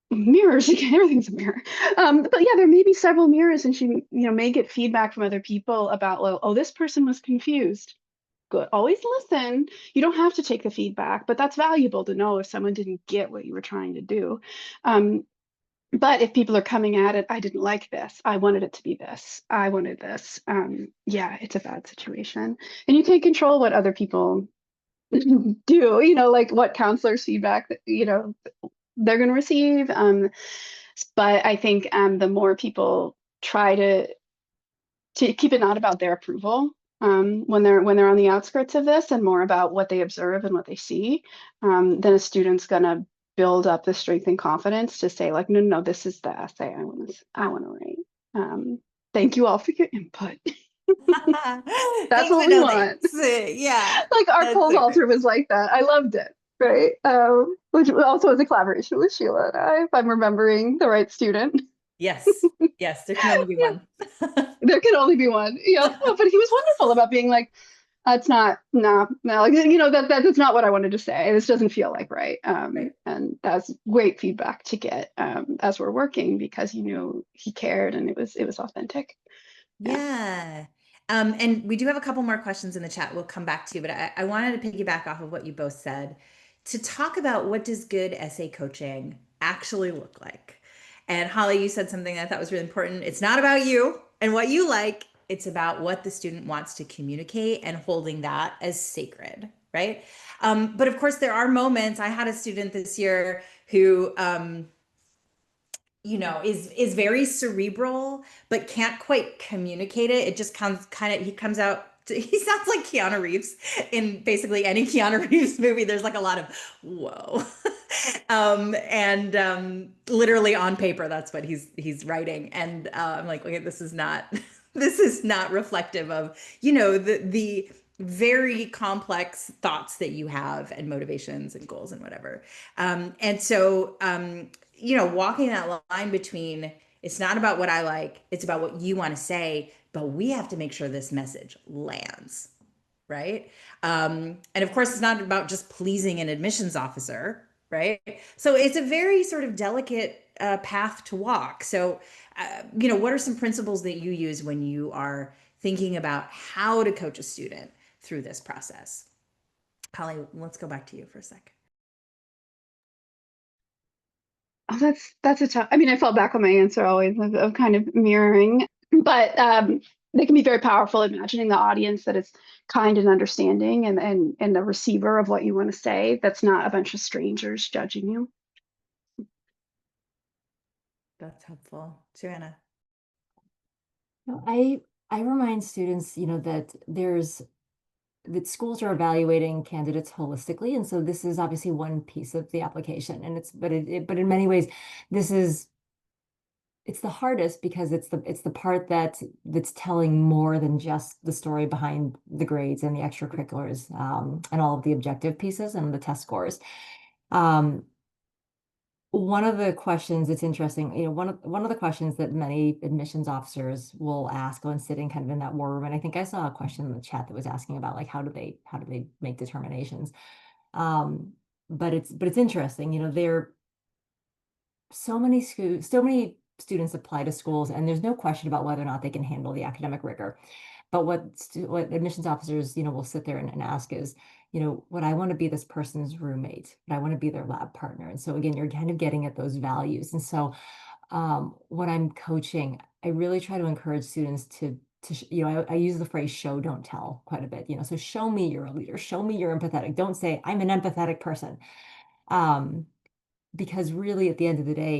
mirrors again, everything's a mirror. But yeah, there may be several mirrors, and she, may get feedback from other people about, well, oh, this person was confused. Good. Always listen. You don't have to take the feedback, but that's valuable to know if someone didn't get what you were trying to do. But if people are coming at it, I didn't like this. I wanted it to be this. I wanted this. Yeah, it's a bad situation. And you can't control what other people do, like what counselor's feedback that, they're going to receive. But I think the more people try to keep it not about their approval, when they're on the outskirts of this, and more about what they observe and what they see, then a student's going to build up the strength and confidence to say like, no, no, this is the essay I want to write. Thank you all for your input. That's Thanks, what but we no want. thanks. Yeah, Like our that's pole so great. vaulter was like that. I loved it. Right. Which also was a collaboration with Sheila and I, if I'm remembering the right student. Yes, yes, there can only be Yeah, one. there can only be one. Yeah. But he was wonderful about being like, That's not, no, no, like, that's not what I wanted to say. This doesn't feel like right. Right. And that's great feedback to get as we're working because you knew he cared and it was authentic. Yeah. Yeah. And we do have a couple more questions in the chat we'll come back to, but I wanted to piggyback off of what you both said to talk about what does good essay coaching actually look like. And Holly, you said something that I thought was really important. It's not about you and what you like. It's about what the student wants to communicate and holding that as sacred, right? But of course, there are moments. I had a student this year who is very cerebral but can't quite communicate it. It just comes kind of he comes out he sounds like Keanu Reeves in basically any Keanu Reeves movie. There's like a lot of whoa. And literally on paper that's what he's writing. And I'm like, okay, this is not this is not reflective of, the very complex thoughts that you have and motivations and goals and whatever. And so walking that line between it's not about what I like, it's about what you want to say, but we have to make sure this message lands, right? And of course, it's not about just pleasing an admissions officer, right? So it's a very sort of delicate path to walk. So, what are some principles that you use when you are thinking about how to coach a student through this process? Holly, let's go back to you for a sec. Oh, that's a tough. I mean, I fall back on my answer always of kind of mirroring, but they can be very powerful. Imagining the audience that is kind and understanding, and the receiver of what you want to say. That's not a bunch of strangers judging you. That's helpful. Joanna. No, I remind students, that schools are evaluating candidates holistically, and so this is obviously one piece of the application, and but in many ways, this is it's the hardest because it's the part that's telling more than just the story behind the grades and the extracurriculars, and all of the objective pieces and the test scores. Um, One of the questions, it's interesting, one of the questions that many admissions officers will ask when sitting kind of in that war room, and I think I saw a question in the chat that was asking about like how do they make determinations? Um, but it's interesting, there so many students apply to schools, and there's no question about whether or not they can handle the academic rigor. But what admissions officers, will sit there and ask is, would I want to be this person's roommate? Would I want to be their lab partner? And so again, you're kind of getting at those values. And so when I'm coaching, I really try to encourage students I use the phrase show, don't tell quite a bit, so show me you're a leader, show me you're empathetic. Don't say I'm an empathetic person. Um, because really at the end of the day,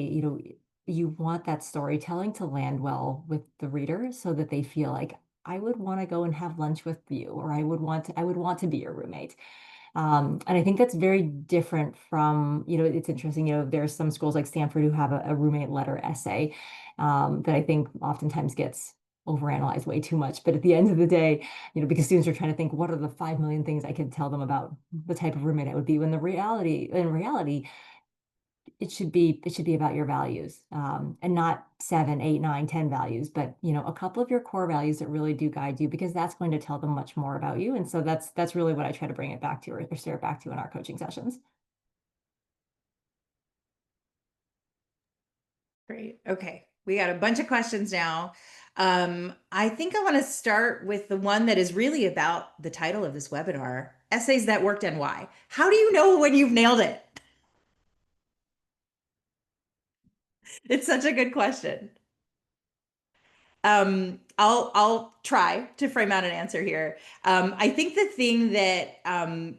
you want that storytelling to land well with the reader so that they feel like I would want to go and have lunch with you, or I would want to be your roommate. And I think that's very different from, it's interesting, there's some schools like Stanford who have a roommate letter essay, that I think oftentimes gets overanalyzed way too much. But at the end of the day, because students are trying to think, what are the 5 million things I could tell them about the type of roommate I would be, when in reality, it should be about your values, and not 7, 8, 9, 10 values, but a couple of your core values that really do guide you, because that's going to tell them much more about you. And so that's really what I try to bring it back to, or steer it back to in our coaching sessions. Great. Okay. We got a bunch of questions now. I think I want to start with the one that is really about the title of this webinar, Essays That Worked and Why. How do you know when you've nailed it? It's such a good question. I'll try to frame out an answer here. I think the thing that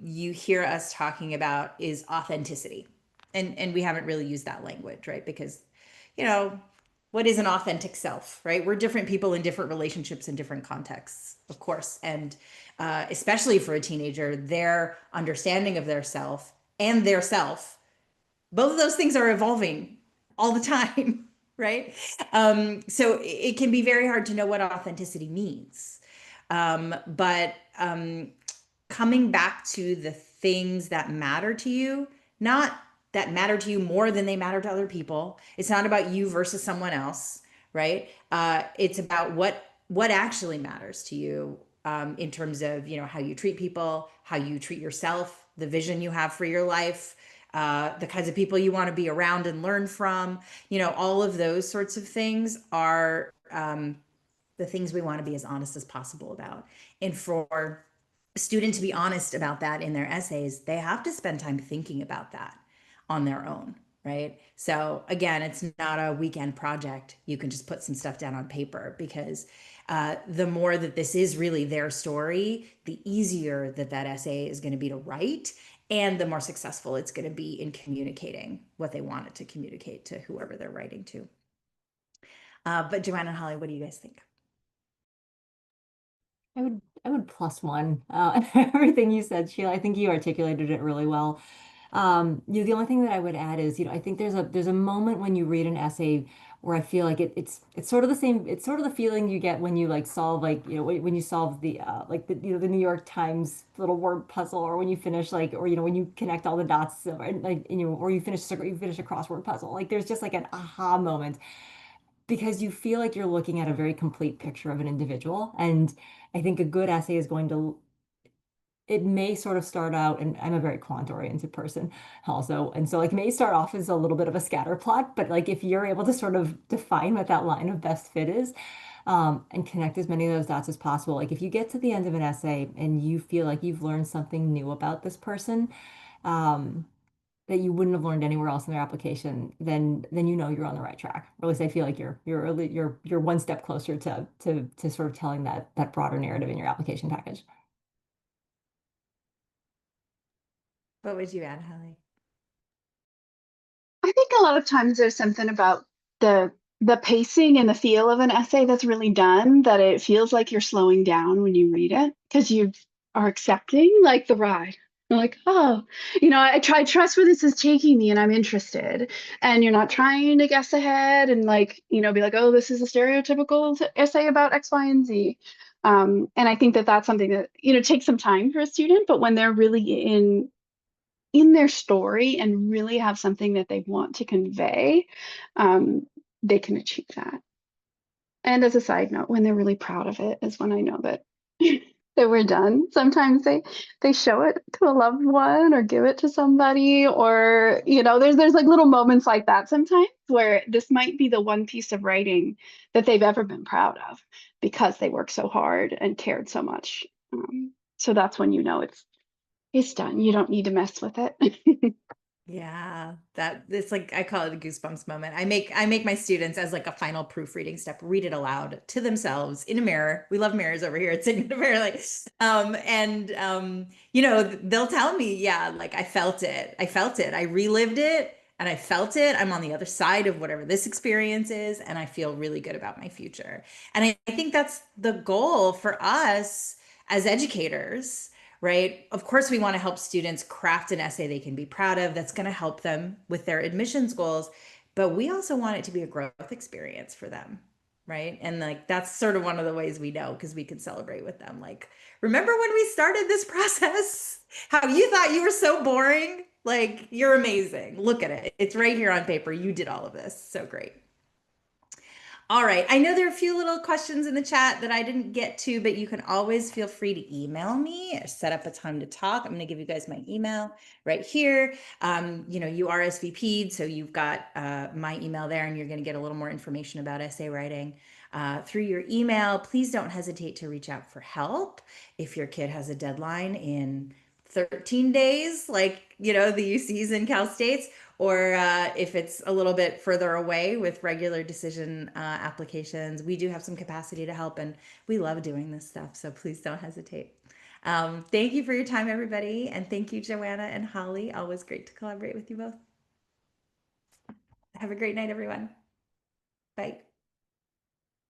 you hear us talking about is authenticity, and we haven't really used that language, right? Because, you know, what is an authentic self, right? We're different people in different relationships in different contexts, of course, and especially for a teenager, their understanding of their self and their self, both of those things are evolving all the time. Right? So it can be very hard to know what authenticity means. But coming back to the things that matter to you, not that matter to you more than they matter to other people. It's not about you versus someone else, right? It's about what actually matters to you, in terms of, how you treat people, how you treat yourself, the vision you have for your life, the kinds of people you want to be around and learn from. All of those sorts of things are the things we want to be as honest as possible about. And for a student to be honest about that in their essays, they have to spend time thinking about that on their own, right? So again, it's not a weekend project. You can just put some stuff down on paper, because the more that this is really their story, the easier that essay is going to be to write, and the more successful it's going to be in communicating what they want it to communicate to whoever they're writing to. But Joanna and Holly, what do you guys think? I would plus one everything you said, Sheila. I think you articulated it really well. The only thing that I would add is, I think there's a moment when you read an essay where I feel like it's sort of the same. It's sort of the feeling you get when you like solve, like, when you solve the like the New York Times little word puzzle, or when you finish, like, or when you connect all the dots, or like, or you finish a crossword puzzle. Like, there's just like an aha moment, because you feel like you're looking at a very complete picture of an individual. And I think a good essay is going to, it may sort of start out, and I'm a very quant oriented person also. And so, like, it may start off as a little bit of a scatter plot, but like, if you're able to sort of define what that line of best fit is, and connect as many of those dots as possible. Like, if you get to the end of an essay and you feel like you've learned something new about this person, um, that you wouldn't have learned anywhere else in their application, then you're on the right track. Or at least I feel like you're one step closer to sort of telling that broader narrative in your application package. What would you add, Holly? I think a lot of times there's something about the pacing and the feel of an essay that's really done that it feels like you're slowing down when you read it because you are accepting like the ride. You're like, oh, I trust where this is taking me and I'm interested. And you're not trying to guess ahead and like, be like, oh, this is a stereotypical essay about X, Y, and Z. And I think that that's something that, takes some time for a student, but when they're really in their story and really have something that they want to convey, um, they can achieve that. And as a side note, when they're really proud of it is when I know that that we're done. Sometimes they show it to a loved one or give it to somebody, or there's like little moments like that sometimes where this might be the one piece of writing that they've ever been proud of because they worked so hard and cared so much. So that's when it's done. You don't need to mess with it. Yeah, that it's like I call it a goosebumps moment. I make my students, as like a final proofreading step, read it aloud to themselves in a mirror. We love mirrors over here. It's in a mirror, like, and they'll tell me, yeah, like I felt it. I felt it. I relived it and I felt it. I'm on the other side of whatever this experience is, and I feel really good about my future. And I think that's the goal for us as educators, right? Of course, we want to help students craft an essay they can be proud of that's going to help them with their admissions goals, but we also want it to be a growth experience for them, right? And like that's sort of one of the ways we know, because we can celebrate with them. Like, remember when we started this process? How you thought you were so boring? Like, you're amazing. Look at it. It's right here on paper. You did all of this. So great. All right. I know there are a few little questions in the chat that I didn't get to, but you can always feel free to email me or set up a time to talk. I'm going to give you guys my email right here. You RSVP'd, so you've got my email there, and you're going to get a little more information about essay writing through your email. Please don't hesitate to reach out for help if your kid has a deadline in 13 days, like, the UCs and Cal States, or if it's a little bit further away with regular decision applications. We do have some capacity to help, and we love doing this stuff. So please don't hesitate. Thank you for your time, everybody. And thank you, Joanna and Holly. Always great to collaborate with you both. Have a great night, everyone. Bye.